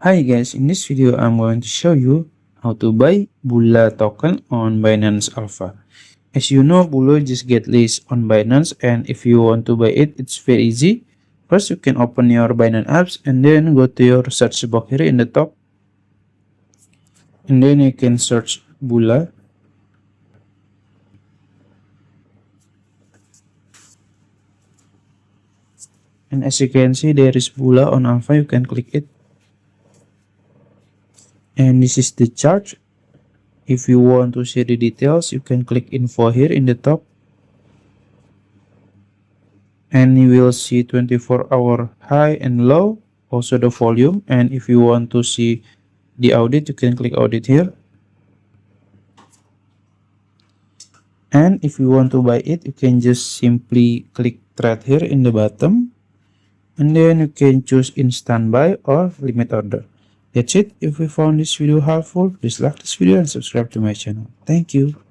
Hi guys, in this video I'm going to show you how to buy BULLA token on Binance Alpha. As you know, BULLA just get listed on Binance, and if you want to buy it, it's very easy. First, you can open your Binance apps and then go to your search box here in the top, and then you can search BULLA. And as you can see, there is BULLA on Alpha. You can click it. And this is the chart. If you want to see the details, you can click info here in the top. And you will see 24-hour high and low, also the volume. And if you want to see the audit, you can click audit here. And if you want to buy it, you can just simply click trade here in the bottom. And then you can choose instant buy or limit order. That's it. If you found this video helpful, please like this video and subscribe to my channel. Thank you.